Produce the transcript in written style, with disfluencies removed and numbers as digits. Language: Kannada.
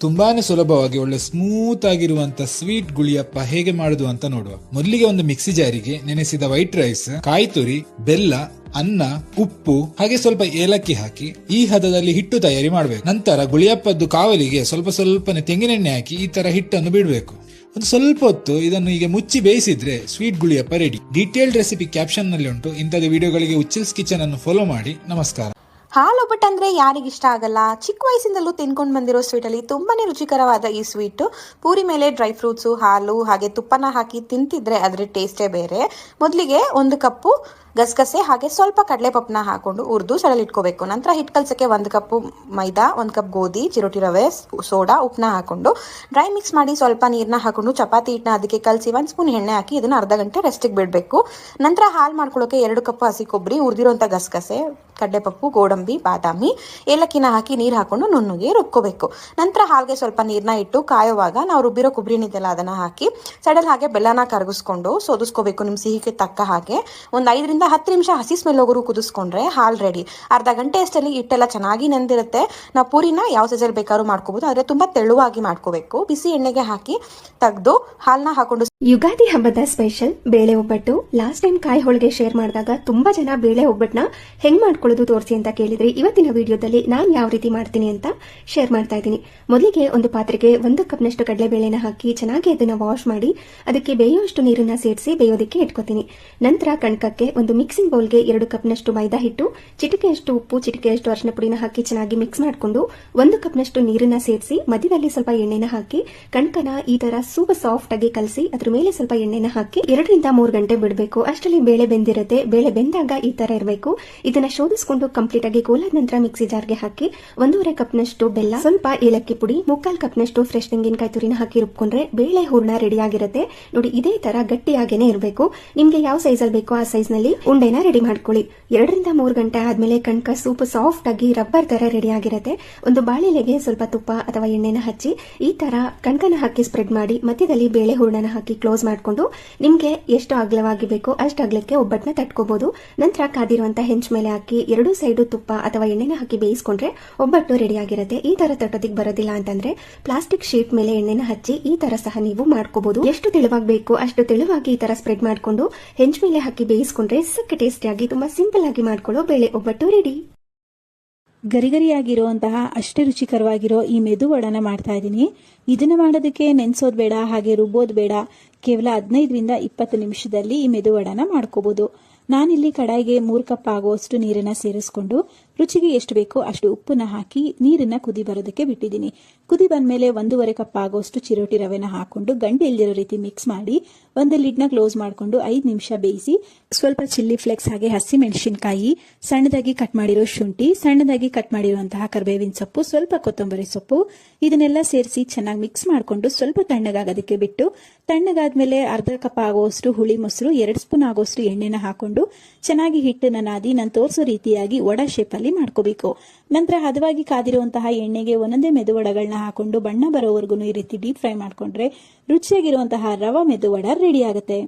ತುಂಬಾನೇ ಸುಲಭವಾಗಿ ಒಳ್ಳೆ ಸ್ಮೂತ್ ಆಗಿರುವಂತ ಸ್ವೀಟ್ ಗುಳಿಯಪ್ಪ ಹೇಗೆ ಮಾಡುದು ಅಂತ ನೋಡುವ. ಮೊದಲಿಗೆ ಒಂದು ಮಿಕ್ಸಿ ಜಾರಿಗೆ ನೆನೆಸಿದ ವೈಟ್ ರೈಸ್, ಕಾಯಿ ತುರಿ, ಬೆಲ್ಲ, ಅನ್ನ, ಉಪ್ಪು ಹಾಗೆ ಸ್ವಲ್ಪ ಏಲಕ್ಕಿ ಹಾಕಿ ಈ ಹದದಲ್ಲಿ ಹಿಟ್ಟು ತಯಾರಿ ಮಾಡಬೇಕು. ನಂತರ ಗುಳಿಯಪ್ಪದ್ದು ಕಾವಲಿಗೆ ಸ್ವಲ್ಪನೇ ತೆಂಗಿನೆಣ್ಣೆ ಹಾಕಿ ಈ ತರ ಹಿಟ್ಟನ್ನು ಬಿಡಬೇಕು. ಒಂದು ಸ್ವಲ್ಪ ಹೊತ್ತು ಇದನ್ನು ಹೀಗೆ ಮುಚ್ಚಿ ಬೇಯಿಸಿದ್ರೆ sweet guliyappa ready. Detailed recipe caption ನಲ್ಲಿ ಉಂಟು. ಇಂಥದ್ದು ವಿಡಿಯೋಗಳಿಗೆ ಉಚ್ಚಿಲ್ಸ್ ಕಿಚನ್ ಅನ್ನು ಫಾಲೋ ಮಾಡಿ. ನಮಸ್ಕಾರ. ಹಾಲು ಒಬ್ಬಟ್ಟು ಅಂದರೆ ಯಾರಿಗಿಷ್ಟ ಆಗಲ್ಲ. ಚಿಕ್ಕ ವಯಸ್ಸಿಂದಲೂ ತಿನ್ಕೊಂಡು ಬಂದಿರೋ ಸ್ವೀಟಲ್ಲಿ ತುಂಬಾ ರುಚಿಕರವಾದ ಈ ಸ್ವೀಟು ಪೂರಿ ಮೇಲೆ ಡ್ರೈ ಫ್ರೂಟ್ಸು, ಹಾಲು ಹಾಗೆ ತುಪ್ಪನ ಹಾಕಿ ತಿಂತಿದ್ರೆ ಅದರ ಟೇಸ್ಟೇ ಬೇರೆ. ಮೊದಲಿಗೆ 1 ಕಪ್ಪು ಗಸಗಸೆ ಹಾಗೆ ಸ್ವಲ್ಪ ಕಡಲೆಪಪ್ಪನ ಹಾಕೊಂಡು ಹುರಿದು ಸಡಲಿಟ್ಕೋಬೇಕು. ನಂತರ ಹಿಟ್ಟು ಕಲಸಕ್ಕೆ 1 ಕಪ್ಪು ಮೈದಾ, 1 ಕಪ್ ಗೋಧಿ, ಚಿರೋಟಿ ರವೆ, ಸೋಡಾ, ಉಪ್ಪನ್ನ ಹಾಕೊಂಡು ಡ್ರೈ ಮಿಕ್ಸ್ ಮಾಡಿ ಸ್ವಲ್ಪ ನೀರನ್ನ ಹಾಕೊಂಡು ಚಪಾತಿ ಹಿಟ್ಟನ್ನ ಅದಕ್ಕೆ ಕಲಸಿ 1 ಸ್ಪೂನ್ ಎಣ್ಣೆ ಹಾಕಿ ಇದನ್ನು ಅರ್ಧ ಗಂಟೆ ರೆಸ್ಟಿಗೆ ಬಿಡಬೇಕು. ನಂತರ ಹಾಲು ಮಾಡ್ಕೊಳ್ಳೋಕೆ 2 ಕಪ್ ಹಸಿ ಕೊಬ್ಬರಿ, ಹುರಿದಿರೋಂಥ ಗಸಗಸೆ, ಕಡಲೆಪಪ್ಪು, ಗೋಡಂಬಿ, ಬಾದಾಮಿ, ಏಲಕ್ಕಿನ ಹಾಕಿ ನೀರು ಹಾಕೊಂಡು ನುಣ್ಣಗೆ ರುಬ್ಕೋಬೇಕು. ನಂತರ ಹಾಲ್ಗೆ ಸ್ವಲ್ಪ ನೀರನ್ನ ಇಟ್ಟು ಕಾಯುವಾಗ ನಾವು ರುಬ್ಬಿರೋ ಕೊಬ್ಬರಿನಿದೆಲ್ಲ ಅದನ್ನು ಹಾಕಿ ಸಡಲ್ ಹಾಗೆ ಬೆಲ್ಲನ ಕರಗಿಸ್ಕೊಂಡು ಸೋದಿಸ್ಕೋಬೇಕು. ನಿಮ್ಮ ಸಿಹಿಗೆ ತಕ್ಕ ಹಾಗೆ ಒಂದು 5ರಿಂದ 10 ನಿಮಿಷ ಹಸಿ ಸ್ಮೆಲ್ ಹೋಗೋರು ಕುದಿಸ್ಕೊಂಡ್ರೆ ಹಾಲು ರೆಡಿ. ಅರ್ಧ ಗಂಟೆ ಅಷ್ಟಲ್ಲಿ ಹಿಟ್ಟೆಲ್ಲ ಚೆನ್ನಾಗಿ ನೆಂದಿರುತ್ತೆ. ನಾವು ಪೂರಿನ ಯಾವ ಸೈಜಲ್ಲಿ ಬೇಕಾದ್ರೂ ಮಾಡ್ಕೋಬಹುದು, ಆದರೆ ತುಂಬಾ ತೆಳುವಾಗಿ ಮಾಡ್ಕೋಬೇಕು. ಬಿಸಿ ಎಣ್ಣೆಗೆ ಹಾಕಿ ತೆಗೆದು ಹಾಲನ್ನ ಹಾಕೊಂಡು. ಯುಗಾದಿ ಹಬ್ಬದ ಸ್ಪೆಷಲ್ ಬೇಳೆ ಒಬ್ಬಟ್ಟು. ಲಾಸ್ಟ್ ಟೈಮ್ ಕಾಯಿ ಹೋಳಿಗೆ ಶೇರ್ ಮಾಡಿದಾಗ ತುಂಬಾ ಜನ ಬೇಳೆ ಒಬ್ಬಟ್ಟನ್ನ ಹೆಂಗ್ ಮಾಡ್ಕೊಳ್ಳೋದು ತೋರಿಸಿ ಅಂತ ಕೇಳಿದ್ರಿ. ಇವತ್ತಿನ ವಿಡಿಯೋದಲ್ಲಿ ನಾನು ಯಾವ ರೀತಿ ಮಾಡ್ತೀನಿ ಅಂತ ಶೇರ್ ಮಾಡ್ತಾ ಇದ್ದೀನಿ. ಮೊದಲಿಗೆ ಒಂದು ಪಾತ್ರೆಗೆ 1 ಕಪ್ನಷ್ಟು ಕಡಲೆಬೇಳೆನ ಹಾಕಿ ಚೆನ್ನಾಗಿ ಅದನ್ನ ವಾಶ್ ಮಾಡಿ ಅದಕ್ಕೆ ಬೇಯುವಷ್ಟು ನೀರನ್ನ ಸೇರಿಸಿ ಬೇಯೋದಕ್ಕೆ ಇಟ್ಕೋತೀನಿ. ನಂತರ ಕಣಕಕ್ಕೆ ಒಂದು ಮಿಕ್ಸಿಂಗ್ ಬೌಲ್ಗೆ 2 ಕಪ್ನಷ್ಟು ಮೈದಾ ಹಿಟ್ಟು, ಚಿಟಿಕೆಯಷ್ಟು ಉಪ್ಪು, ಚಿಟಿಕೆಯಷ್ಟು ಅರಿಶಿನ ಪುಡಿನ ಹಾಕಿ ಚೆನ್ನಾಗಿ ಮಿಕ್ಸ್ ಮಾಡಿಕೊಂಡು 1 ಕಪ್ನಷ್ಟು ನೀರನ್ನ ಸೇರಿಸಿ ಮಧ್ಯದಲ್ಲಿ ಸ್ವಲ್ಪ ಎಣ್ಣೆನ ಹಾಕಿ ಕಣಕನ ಈ ತರ ಸೂಪರ್ ಸಾಫ್ಟ್ ಆಗಿ ಕಲಸಿ ಅದ್ರ ಮೇಲೆ ಸ್ವಲ್ಪ ಎಣ್ಣೆನ ಹಾಕಿ 2 ರಿಂದ 3 ಗಂಟೆ ಬಿಡಬೇಕು. ಅಷ್ಟರಲ್ಲಿ ಬೇಳೆ ಬೆಂದಿರುತ್ತೆ. ಬೇಳೆ ಬೆಂದಾಗ ಈ ತರ ಇರಬೇಕು. ಇದನ್ನ ಶೋಧಿಸಿಕೊಂಡು ಕಂಪ್ಲೀಟ್ ಆಗಿ ಕೋಲಾದ ನಂತರ ಮಿಕ್ಸಿ ಜಾರ್ಗೆ ಹಾಕಿ 1.5 ಕಪ್ನಷ್ಟು ಬೆಲ್ಲ, ಸ್ವಲ್ಪ ಏಲಕ್ಕಿ ಪುಡಿ, 3/4 ಕಪ್ನಷ್ಟು ಫ್ರೆಶ್ ತೆಂಗಿನಕಾಯಿ ತುರಿನ ಹಾಕಿ ರುಬ್ಕೊಂಡ್ರೆ ಬೇಳೆ ಹೂರ್ಣ ರೆಡಿ ಆಗಿರುತ್ತೆ. ನೋಡಿ, ಇದೇ ತರ ಗಟ್ಟಿಯಾಗೇನೆ ಇರಬೇಕು. ನಿಮ್ಗೆ ಯಾವ ಸೈಜ್ ಅಲ್ಲಿ ಬೇಕೋ ಆ ಸೈಜ್ ನಲ್ಲಿ ಉಂಡೆನ ರೆಡಿ ಮಾಡ್ಕೊಳ್ಳಿ. 2 ರಿಂದ 3 ಗಂಟೆ ಆದ್ಮೇಲೆ ಕಣಕ ಸೂಪರ್ ಸಾಫ್ಟ್ ಆಗಿ ರಬ್ಬರ್ ತರ ರೆಡಿ ಆಗಿರುತ್ತೆ. ಒಂದು ಬಾಳೆಲೆಗೆ ಸ್ವಲ್ಪ ತುಪ್ಪ ಅಥವಾ ಎಣ್ಣೆನ ಹಚ್ಚಿ ಈ ತರ ಕಣಕನ ಹಾಕಿ ಸ್ಪ್ರೆಡ್ ಮಾಡಿ ಮಧ್ಯದಲ್ಲಿ ಬೇಳೆ ಹೂರ್ಣನ ಹಾಕಿ ಕ್ಲೋಸ್ ಮಾಡ್ಕೊಂಡು ನಿಮ್ಗೆ ಎಷ್ಟು ಅಗಲವಾಗಿ ಬೇಕೋ ಅಷ್ಟು ಅಗಲಕ್ಕೆ ಒಬ್ಬಟ್ಟನ್ನ ತಟ್ಕೋಬಹುದು. ನಂತರ ಕಾದಿರುವಂತ ಹೆಂಚ್ ಮೇಲೆ ಹಾಕಿ 2 ಸೈಡು ತುಪ್ಪ ಅಥವಾ ಎಣ್ಣೆನ ಹಾಕಿ ಬೇಯಿಸ್ಕೊಂಡ್ರೆ ಒಬ್ಬಟ್ಟು ರೆಡಿ ಆಗಿರುತ್ತೆ. ಈ ತರ ತಟ್ಟೋದಿಕ್ ಬರೋದಿಲ್ಲ ಅಂತಂದ್ರೆ ಪ್ಲಾಸ್ಟಿಕ್ ಶೀಟ್ ಮೇಲೆ ಎಣ್ಣೆನ ಹಚ್ಚಿ ಈ ತರ ಸಹ ನೀವು ಮಾಡ್ಕೋಬಹುದು. ಎಷ್ಟು ತೆಳುವಾಗಿ ಬೇಕು ಅಷ್ಟು ತೆಳುವಾಗಿ ಈ ತರ ಸ್ಪ್ರೆಡ್ ಮಾಡ್ಕೊಂಡು ಹೆಂಚ್ ಮೇಲೆ ಹಾಕಿ ಬೇಯಿಸ್ಕೊಂಡ್ರೆ ಸಕ್ಕ ಟೇಸ್ಟಿಯಾಗಿ ತುಂಬಾ ಸಿಂಪಲ್ ಆಗಿ ಮಾಡ್ಕೊಳ್ಳೋ ಬೇಳೆ ಒಬ್ಬಟ್ಟು ರೆಡಿ. ಗರಿಗರಿಯಾಗಿರುವಂತಹ ಅಷ್ಟೇ ರುಚಿಕರವಾಗಿರೋ ಈ ಮೆದು ವಡನ ಮಾಡ್ತಾ ಇದ್ದೀನಿ. ಇದನ್ನ ಮಾಡೋದಕ್ಕೆ ನೆನ್ಸೋದ್ ಬೇಡ, ಹಾಗೆ ರುಬ್ಬೋದ್ ಬೇಡ. ಕೇವಲ 15 ರಿಂದ 20 ನಿಮಿಷದಲ್ಲಿ ಈ ಮೆದು ವಡನ ಮಾಡ್ಕೋಬಹುದು. ನಾನಿಲ್ಲಿ ಕಡಾಯಿಗೆ 3 ಕಪ್ ಆಗುವಷ್ಟು ನೀರನ್ನ ಸೇರಿಸ್ಕೊಂಡು ರುಚಿಗೆ ಎಷ್ಟು ಬೇಕೋ ಅಷ್ಟು ಉಪ್ಪನ್ನ ಹಾಕಿ ನೀರನ್ನ ಕುದಿ ಬರೋದಕ್ಕೆ ಬಿಟ್ಟಿದ್ದೀನಿ. ಕುದಿ ಬಂದ್ಮೇಲೆ 1.5 ಕಪ್ ಆಗುವಷ್ಟು ಚಿರೋಟಿ ರವೆನ ಹಾಕೊಂಡು ಗಂಟೆ ಇಲ್ದಿರೋ ರೀತಿ ಮಿಕ್ಸ್ ಮಾಡಿ ಒಂದು ಲಿಡ್ನ ಕ್ಲೋಸ್ ಮಾಡಿಕೊಂಡು 5 ನಿಮಿಷ ಬೇಯಿಸಿ ಸ್ವಲ್ಪ ಚಿಲ್ಲಿ ಫ್ಲೆಕ್ಸ್ ಹಾಗೆ ಹಸಿ ಮೆಣಸಿನಕಾಯಿ, ಸಣ್ಣದಾಗಿ ಕಟ್ ಮಾಡಿರೋ ಶುಂಠಿ, ಸಣ್ಣದಾಗಿ ಕಟ್ ಮಾಡಿರುವಂತಹ ಕರಿಬೇವಿನ ಸೊಪ್ಪು, ಸ್ವಲ್ಪ ಕೊತ್ತಂಬರಿ ಸೊಪ್ಪು ಇದನ್ನೆಲ್ಲ ಸೇರಿಸಿ ಚೆನ್ನಾಗಿ ಮಿಕ್ಸ್ ಮಾಡಿಕೊಂಡು ಸ್ವಲ್ಪ ತಣ್ಣಗಾಗೋದಕ್ಕೆ ಬಿಟ್ಟು ತಣ್ಣಗಾದ್ಮೇಲೆ ಅರ್ಧ ಕಪ್ ಆಗುವಷ್ಟು ಹುಳಿ ಮೊಸರು, 2 ಸ್ಪೂನ್ ಆಗುವಷ್ಟು ಎಣ್ಣೆನ ಹಾಕೊಂಡು ಚೆನ್ನಾಗಿ ಹಿಟ್ಟನ್ನ ನಾದಿ ನಾನು ತೋರಿಸೋ ರೀತಿಯಾಗಿ ವಡ ಶೇಪ್ ಅಲ್ಲಿ ಮಾಡ್ಕೋಬೇಕು. ನಂತರ ಹದವಾಗಿ ಕಾದಿರುವಂತಹ ಎಣ್ಣೆಗೆ ಒಂದೊಂದೇ ಮೆದು ವಡಗಳನ್ನ ಹಾಕೊಂಡು ಬಣ್ಣ ಬರೋವರೆಗೂ ಈ ರೀತಿ ಡೀಪ್ ಫ್ರೈ ಮಾಡ್ಕೊಂಡ್ರೆ ರುಚಿಯಾಗಿರುವಂತಹ ರವಾ ಮೆದು ವಡ ರೆಡಿ ಆಗುತ್ತೆ.